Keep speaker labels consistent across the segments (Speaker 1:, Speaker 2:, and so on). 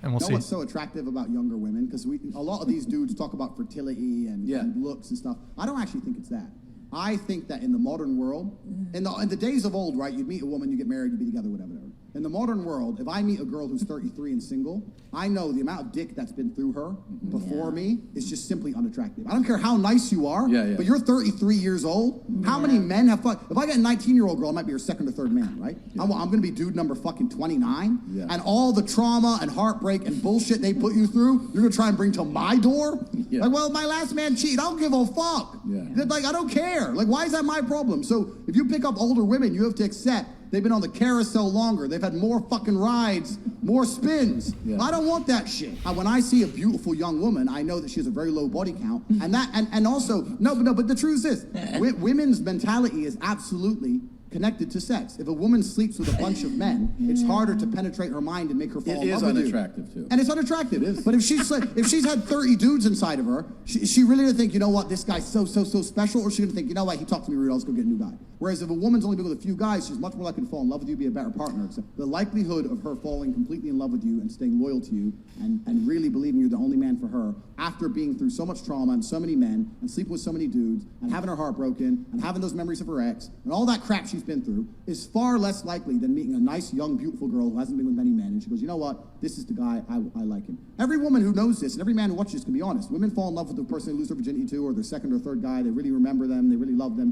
Speaker 1: and we'll see.
Speaker 2: What's so attractive about younger women? Because a lot of these dudes talk about fertility and looks and stuff. I don't actually think it's that. I think that in the modern world, in the days of old, right, you'd meet a woman, you get married, you'd be together, whatever. In the modern world, if I meet a girl who's 33 and single, I know the amount of dick that's been through her before me is just simply unattractive. I don't care how nice you are, but you're 33 years old. How many men have fucked? If I get a 19-year-old girl, I might be her second or third man, right? I'm going to be dude number fucking 29, and all the trauma and heartbreak and bullshit they put you through, you're going to try and bring to my door? Like, well, my last man cheated. I don't give a fuck. Like, I don't care. Like, why is that my problem? So if you pick up older women, you have to accept they've been on the carousel longer. They've had more fucking rides, more spins. I don't want that shit. When I see a beautiful young woman, I know that she has a very low body count. And also, but the truth is this. Women's mentality is absolutely connected to sex. If a woman sleeps with a bunch of men, it's harder to penetrate her mind and make her fall in love with you. It is unattractive too. And it's unattractive. It is. But if she's had 30 dudes inside of her, she really gonna think, you know what, this guy's so special, or she's gonna think, you know what, he talked to me rude, I'll just go get a new guy. Whereas if a woman's only been with a few guys, she's much more likely to fall in love with you, be a better partner. So the likelihood of her falling completely in love with you and staying loyal to you and really believing you're the only man for her after being through so much trauma and so many men and sleeping with so many dudes and having her heart broken and having those memories of her ex and all that crap she's been through is far less likely than meeting a nice, young, beautiful girl who hasn't been with many men and she goes, you know what, this is the guy, I like him. Every woman who knows this and every man who watches this can be honest. Women fall in love with the person they lose their virginity to or their second or third guy. They really remember them. They really love them.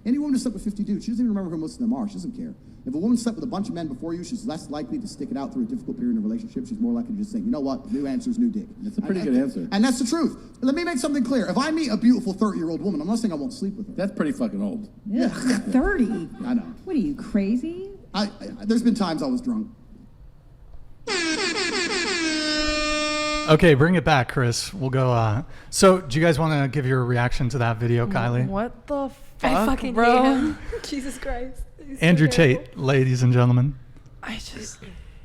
Speaker 2: Any woman who slept with 50 dudes, she doesn't even remember who most of them are. She doesn't care. If a woman slept with a bunch of men before you, she's less likely to stick it out through a difficult period in a relationship. She's more likely to just think, you know what, new answer's new dick.
Speaker 3: That's a pretty good answer.
Speaker 2: And that's the truth. Let me make something clear. If I meet a beautiful 30-year-old woman, I'm not saying I won't sleep with her.
Speaker 3: That's pretty fucking old.
Speaker 4: Yeah. 30?
Speaker 2: I know.
Speaker 4: What are you, crazy?
Speaker 2: There's been times I was drunk.
Speaker 1: Okay, bring it back, Chris. We'll go. So, do you guys want to give your reaction to that video, Kylie?
Speaker 5: What the fuck,
Speaker 6: I fucking
Speaker 5: bro?
Speaker 6: hate him. Jesus Christ.
Speaker 1: Andrew Tate, ladies and gentlemen.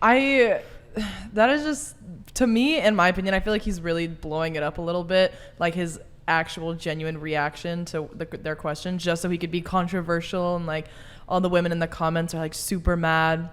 Speaker 5: That is just, to me, in my opinion, I feel like he's really blowing it up a little bit, like his actual genuine reaction to their question, just so he could be controversial, and like all the women in the comments are like super mad.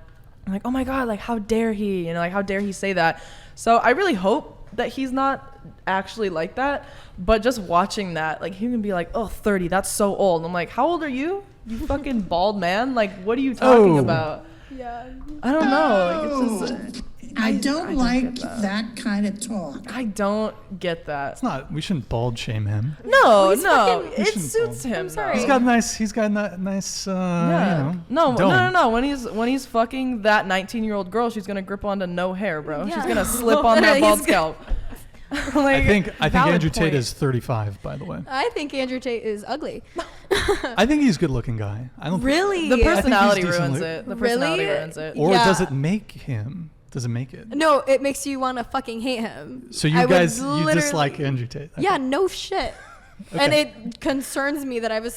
Speaker 5: I'm like, oh my God, like how dare he? Like how dare he say that? So I really hope that he's not actually like that, but just watching that, like he can be like, oh, 30, that's so old. I'm like, how old are you? You fucking bald man? Like, what are you talking about?
Speaker 6: Yeah.
Speaker 5: I don't know. Like, it's just,
Speaker 4: I don't like that kind of talk.
Speaker 5: I don't get that.
Speaker 1: It's not. We shouldn't bald shame him.
Speaker 5: No,
Speaker 6: fucking-
Speaker 5: it suits him.
Speaker 6: I'm sorry.
Speaker 5: though.
Speaker 1: He's got that nice.
Speaker 5: Yeah.
Speaker 1: You know,
Speaker 5: No. When he's fucking that 19-year-old girl, she's gonna grip onto no hair, bro.
Speaker 6: Yeah.
Speaker 5: She's gonna slip on that bald scalp.
Speaker 1: I think Andrew Tate
Speaker 5: point.
Speaker 1: is 35, by the way.
Speaker 6: I think Andrew Tate is ugly.
Speaker 1: I think he's a good-looking guy. I don't.
Speaker 6: Really?
Speaker 5: The personality
Speaker 1: decently-
Speaker 5: ruins it. The personality ruins it.
Speaker 1: Or
Speaker 6: Yeah.
Speaker 1: does it make him? Does it make it?
Speaker 6: No, it makes you want to fucking hate him.
Speaker 1: So you dislike Andrew Tate? Okay.
Speaker 6: Yeah, no shit.
Speaker 1: Okay.
Speaker 6: And it concerns me that I have a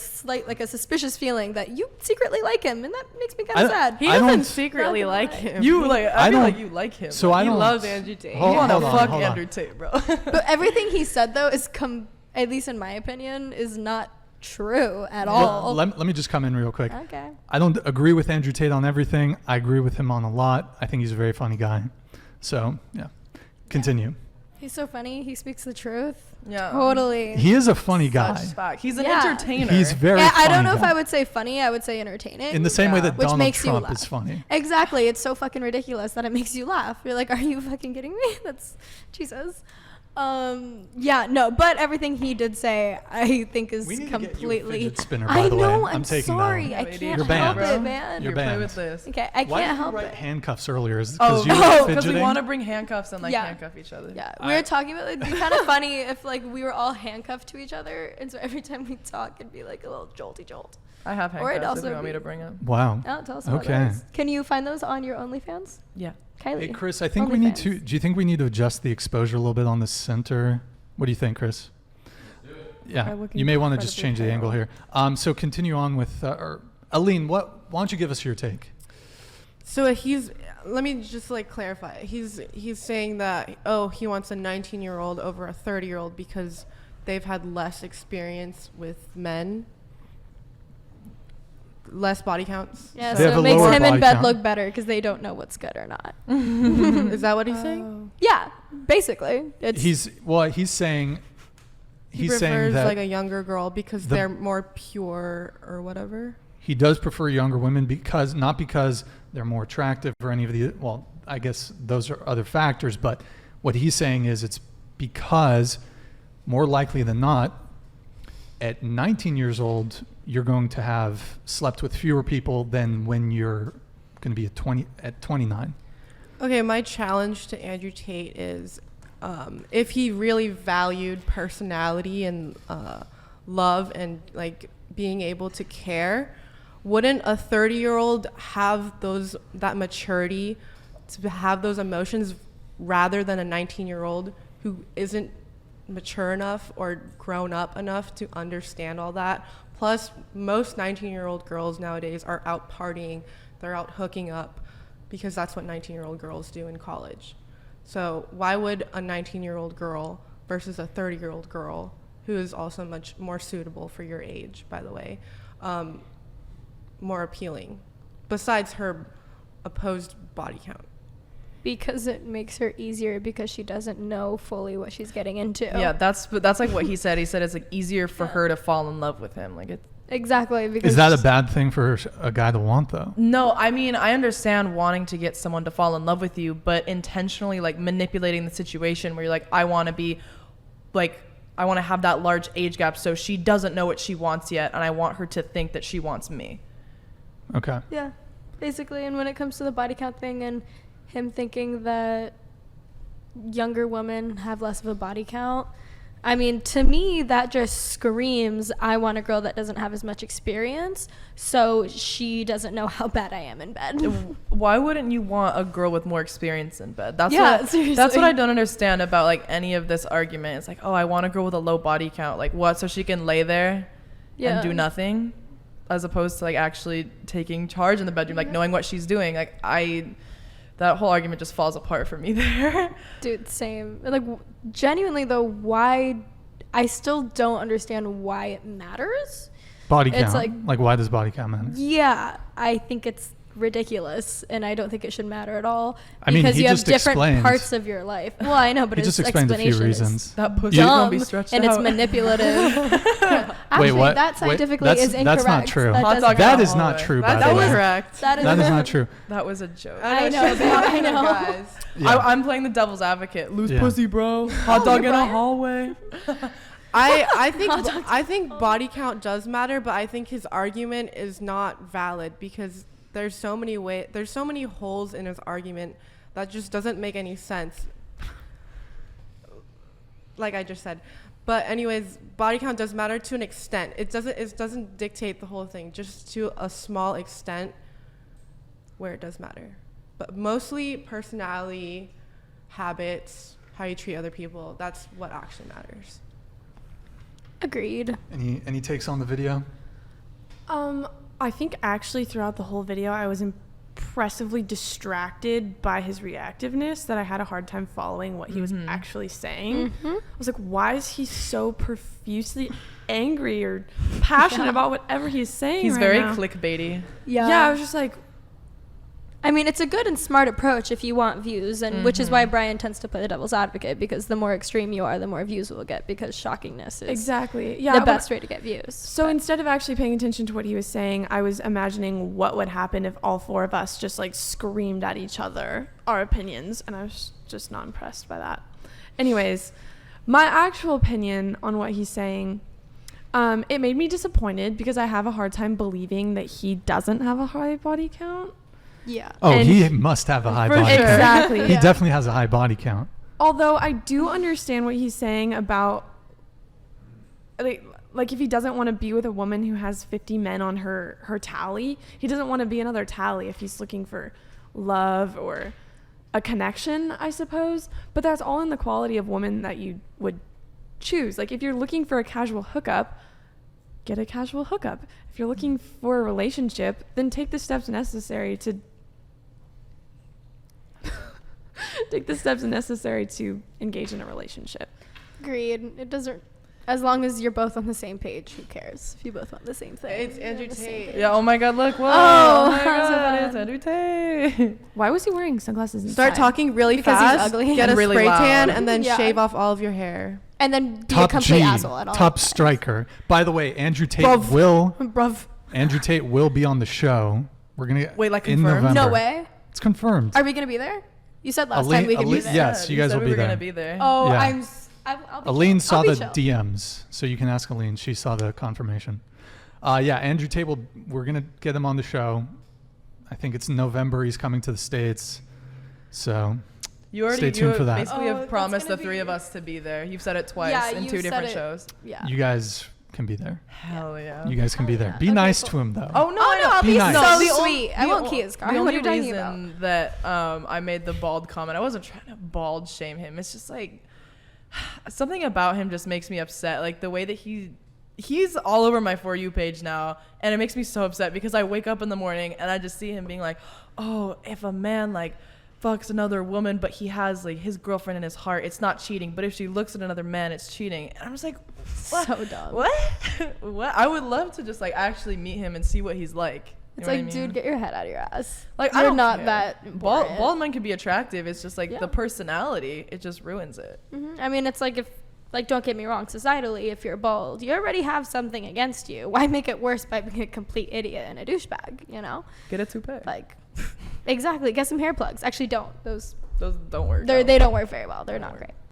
Speaker 6: suspicious feeling that you secretly like him, and that makes me kind of sad.
Speaker 5: He doesn't secretly like him. I feel like you like him.
Speaker 1: So I
Speaker 5: he
Speaker 1: don't.
Speaker 5: loves Andrew Tate. You
Speaker 1: Hold
Speaker 5: want to
Speaker 1: on,
Speaker 5: fuck
Speaker 1: hold on.
Speaker 5: Andrew Tate, bro.
Speaker 6: But everything he said, though, is at least in my opinion, is not true at all.
Speaker 1: Let me just come in real quick.
Speaker 6: Okay.
Speaker 1: I don't agree with Andrew Tate on everything. I agree with him on a lot. I think he's a very funny guy. So, yeah. Continue.
Speaker 6: He's so funny. He speaks the truth.
Speaker 5: Yeah.
Speaker 6: Totally.
Speaker 1: He is a funny guy.
Speaker 5: Such fact. He's an
Speaker 6: Yeah.
Speaker 5: entertainer.
Speaker 1: He's very
Speaker 6: I
Speaker 1: funny.
Speaker 6: don't know if
Speaker 1: guy.
Speaker 6: I would say funny. I would say entertaining.
Speaker 1: In the same way that
Speaker 6: Which
Speaker 1: Donald
Speaker 6: makes you
Speaker 1: Trump
Speaker 6: laugh.
Speaker 1: is funny.
Speaker 6: Exactly. It's so fucking ridiculous that it makes you laugh. You're like, are you fucking kidding me? That's Jesus. Yeah, no, but everything he did say, I think is
Speaker 1: We need
Speaker 6: completely.
Speaker 1: to get you a fidget spinner, by
Speaker 6: I
Speaker 1: the way.
Speaker 6: know.
Speaker 1: I'm
Speaker 6: I'm
Speaker 1: taking
Speaker 6: sorry.
Speaker 1: that
Speaker 6: I
Speaker 1: one.
Speaker 6: can't
Speaker 1: You're
Speaker 6: help
Speaker 1: banned.
Speaker 6: it, man.
Speaker 1: You're
Speaker 5: Play
Speaker 1: banned.
Speaker 5: with this.
Speaker 6: Okay, I
Speaker 1: Why
Speaker 6: can't
Speaker 1: did you
Speaker 6: help
Speaker 1: write
Speaker 6: it.
Speaker 1: handcuffs earlier? Is it
Speaker 5: Oh,
Speaker 1: because you were
Speaker 5: because we
Speaker 1: fidgeting?
Speaker 5: want to bring handcuffs and like
Speaker 6: Yeah.
Speaker 5: handcuff each other.
Speaker 6: Yeah, we were talking about it'd be kind of funny if like we were all handcuffed to each other, and so every time we talk, it'd be like a little jolty jolt.
Speaker 5: I have
Speaker 6: Or it'd
Speaker 5: handcuffs if
Speaker 6: also
Speaker 5: you want me
Speaker 6: be-
Speaker 5: to bring them.
Speaker 1: Wow.
Speaker 6: Oh, tell us about
Speaker 1: Okay.
Speaker 6: those. Can you find those on your OnlyFans?
Speaker 5: Yeah.
Speaker 6: Kylie.
Speaker 1: Hey, Chris, I think we need to. Do you think we need to adjust the exposure a little bit on the center? What do you think, Chris? Yeah, you may want to just change the angle here. So continue on with, Aline, why don't you give us your take?
Speaker 7: So let me just like clarify. He's saying that, he wants a 19-year-old over a 30-year-old because they've had less experience with men, less body counts.
Speaker 6: Yeah,
Speaker 1: They have
Speaker 6: so
Speaker 1: a
Speaker 6: it makes
Speaker 1: lower
Speaker 6: him in
Speaker 1: body
Speaker 6: bed
Speaker 1: count.
Speaker 6: look better because they don't know what's good or not.
Speaker 7: Is that what he's saying?
Speaker 6: Yeah, basically.
Speaker 1: He's saying
Speaker 7: he prefers
Speaker 1: that
Speaker 7: like a younger girl because they're more pure or whatever.
Speaker 1: He does prefer younger women not because they're more attractive or any of the, well, I guess those are other factors, but what he's saying is it's because more likely than not, at 19 years old, you're going to have slept with fewer people than when you're going to be at 29.
Speaker 7: Okay, my challenge to Andrew Tate is if he really valued personality and love and like being able to care, wouldn't a 30-year-old have that maturity to have those emotions rather than a 19-year-old who isn't mature enough or grown up enough to understand all that? Plus, most 19-year-old girls nowadays are out partying, they're out hooking up, because that's what 19-year-old girls do in college. So why would a 19-year-old girl versus a 30-year-old girl, who is also much more suitable for your age, by the way, more appealing, besides her opposed body count?
Speaker 6: Because it makes her easier because she doesn't know fully what she's getting into.
Speaker 5: Yeah, that's like what he said. He said it's like easier for her to fall in love with him. Like it's
Speaker 6: exactly. Because
Speaker 1: is that a bad thing for a guy to want, though?
Speaker 5: No, I mean, I understand wanting to get someone to fall in love with you, but intentionally like manipulating the situation where you're like, I want to have that large age gap so she doesn't know what she wants yet, and I want her to think that she wants me.
Speaker 1: Okay.
Speaker 6: Yeah, basically. And when it comes to the body count thing and him thinking that younger women have less of a body count, I mean, to me, that just screams, I want a girl that doesn't have as much experience, so she doesn't know how bad I am in bed.
Speaker 5: Why wouldn't you want a girl with more experience in bed?
Speaker 6: Seriously.
Speaker 5: That's what I don't understand about like any of this argument. It's like, oh, I want a girl with a low body count. Like what? So she can lay there and do nothing, as opposed to like actually taking charge in the bedroom, like knowing what she's doing. Like that whole argument just falls apart for me there.
Speaker 6: Dude, same. Like, genuinely, though, why... I still don't understand why it matters.
Speaker 1: Body count. Like, why does body count matter?
Speaker 6: Yeah, I think it's ridiculous, and I don't think it should matter at all.
Speaker 1: I mean,
Speaker 6: because
Speaker 1: he
Speaker 6: you have
Speaker 1: just
Speaker 6: different
Speaker 1: explains.
Speaker 6: parts of your life. Well, I know, but
Speaker 1: he
Speaker 6: his
Speaker 1: just explained a few
Speaker 6: explanation
Speaker 1: reasons.
Speaker 6: is
Speaker 5: That pussy's
Speaker 6: dumb,
Speaker 5: gonna be stretched
Speaker 6: and
Speaker 5: out.
Speaker 6: it's manipulative. Actually,
Speaker 1: what?
Speaker 6: that scientifically
Speaker 1: That's-
Speaker 6: is incorrect.
Speaker 1: that's not true.
Speaker 5: That
Speaker 1: is not true, by the
Speaker 7: That
Speaker 1: way.
Speaker 7: was correct.
Speaker 6: That is
Speaker 1: not true.
Speaker 5: That was a joke.
Speaker 6: I know, I know.
Speaker 7: Guys.
Speaker 1: Yeah.
Speaker 5: I'm playing the devil's advocate. Loose
Speaker 1: Yeah.
Speaker 5: pussy, bro. Hot dog in a hallway.
Speaker 7: I think body count does matter, but I think his argument is not valid because there's so many holes in his argument that just doesn't make any sense. Like I just said. But anyways, body count does matter to an extent. It doesn't dictate the whole thing, just to a small extent where it does matter. But mostly personality, habits, how you treat other people, that's what actually matters.
Speaker 6: Agreed.
Speaker 1: Any takes on the video?
Speaker 3: I think actually throughout the whole video, I was impressively distracted by his reactiveness that I had a hard time following what he was actually saying. I was like, why is he so profusely angry or passionate about whatever he's saying?
Speaker 5: He's
Speaker 3: right
Speaker 5: very
Speaker 3: now?
Speaker 5: clickbaity.
Speaker 3: Yeah, I was just like,
Speaker 6: I mean, it's a good and smart approach if you want views, and which is why Brian tends to play the devil's advocate, because the more extreme you are, the more views we'll get, because shockingness is
Speaker 3: exactly. Yeah,
Speaker 6: the best way to get views.
Speaker 3: So instead of actually paying attention to what he was saying, I was imagining what would happen if all four of us just like screamed at each other our opinions, and I was just not impressed by that. Anyways, my actual opinion on what he's saying, it made me disappointed because I have a hard time believing that he doesn't have a high body count.
Speaker 6: Yeah.
Speaker 1: Oh,
Speaker 3: And
Speaker 1: he must have a high
Speaker 3: for
Speaker 1: body
Speaker 3: sure.
Speaker 1: count.
Speaker 3: Exactly.
Speaker 1: He definitely has a high body count.
Speaker 3: Although I do understand what he's saying about, like if he doesn't want to be with a woman who has 50 men on her tally, he doesn't want to be another tally if he's looking for love or a connection, I suppose. But that's all in the quality of woman that you would choose. Like if you're looking for a casual hookup, get a casual hookup. If you're looking for a relationship, then take the steps necessary to engage in a relationship.
Speaker 6: Agreed. It doesn't. As long as you're both on the same page, who cares? If you both want the same thing.
Speaker 7: It's Andrew Tate.
Speaker 5: Yeah. Oh my God! Look. Whoa.
Speaker 6: Oh.
Speaker 5: My God! It's Andrew Tate.
Speaker 3: Why was he wearing sunglasses inside?
Speaker 7: Start talking really
Speaker 6: Because
Speaker 7: fast.
Speaker 6: he's ugly.
Speaker 7: Get
Speaker 5: And
Speaker 7: a
Speaker 5: really
Speaker 7: spray
Speaker 5: loud.
Speaker 7: tan, and then
Speaker 6: Yeah.
Speaker 7: shave off all of your hair.
Speaker 6: And then be a
Speaker 1: Top
Speaker 6: complete
Speaker 1: G,
Speaker 6: asshole at all.
Speaker 1: top striker. By the way, Andrew Tate
Speaker 6: Bruv.
Speaker 1: will
Speaker 6: Bruv.
Speaker 1: Andrew Tate will be on the show. We're gonna
Speaker 5: Wait, like
Speaker 1: in
Speaker 5: confirmed?
Speaker 1: November.
Speaker 6: No way.
Speaker 1: It's confirmed.
Speaker 6: Are we gonna be there? You said last
Speaker 1: Aline-
Speaker 6: time we could be
Speaker 1: Aline-
Speaker 6: there.
Speaker 1: yes, you guys
Speaker 5: said
Speaker 1: will
Speaker 5: we
Speaker 1: be
Speaker 5: were
Speaker 1: there.
Speaker 5: gonna be there.
Speaker 6: Oh,
Speaker 1: Yeah.
Speaker 6: I'll be
Speaker 1: Aline
Speaker 6: chill.
Speaker 1: saw
Speaker 6: I'll be
Speaker 1: the
Speaker 6: chill.
Speaker 1: DMs, so you can ask Aline. She saw the confirmation. Yeah, Andrew Tate we're gonna get him on the show. I think it's in November. He's coming to the States, so
Speaker 5: You already
Speaker 1: stay tuned for that.
Speaker 5: basically
Speaker 6: Oh,
Speaker 5: have
Speaker 6: that's
Speaker 5: promised the
Speaker 6: gonna
Speaker 5: three
Speaker 6: be-
Speaker 5: of us to be there. You've said it twice
Speaker 6: Yeah,
Speaker 5: in
Speaker 6: you
Speaker 5: 2
Speaker 6: said
Speaker 5: different
Speaker 6: it.
Speaker 5: shows.
Speaker 6: Yeah.
Speaker 1: you guys can be there.
Speaker 5: Hell yeah.
Speaker 1: You guys can be there. Be
Speaker 6: Okay,
Speaker 1: nice
Speaker 6: cool.
Speaker 1: to him though.
Speaker 5: Oh no!
Speaker 6: Oh
Speaker 5: I
Speaker 6: no,
Speaker 5: know.
Speaker 6: I'll
Speaker 1: Be
Speaker 6: be
Speaker 1: nice.
Speaker 6: so
Speaker 5: the
Speaker 6: sweet. I won't kiss.
Speaker 5: The
Speaker 6: What
Speaker 5: only
Speaker 6: are you talking
Speaker 5: reason
Speaker 6: about?
Speaker 5: that I made the bald comment, I wasn't trying to bald shame him. It's just like something about him just makes me upset. Like the way that he's all over my For You page now, and it makes me so upset because I wake up in the morning and I just see him being like, oh, if a man like fucks another woman but he has like his girlfriend in his heart, it's not cheating, but if she looks at another man, it's cheating. And I'm just like, what?
Speaker 6: So dumb.
Speaker 5: What? What? I would love to just like actually meet him and see what he's like. You
Speaker 6: It's
Speaker 5: know what
Speaker 6: like,
Speaker 5: I mean?
Speaker 6: dude, get your head out of your ass.
Speaker 5: Like,
Speaker 6: You're
Speaker 5: I don't
Speaker 6: not
Speaker 5: care.
Speaker 6: that important.
Speaker 5: Bald men can be attractive. It's just like
Speaker 6: Yeah.
Speaker 5: the personality. It just ruins it.
Speaker 6: I mean, it's like don't get me wrong, societally, if you're bald, you already have something against you. Why make it worse by being a complete idiot and a douchebag, you know?
Speaker 5: Get a toupee.
Speaker 6: Like, exactly. Get some hair plugs. Actually, don't. Those
Speaker 5: Those don't work.
Speaker 6: they don't work very well. They're not great.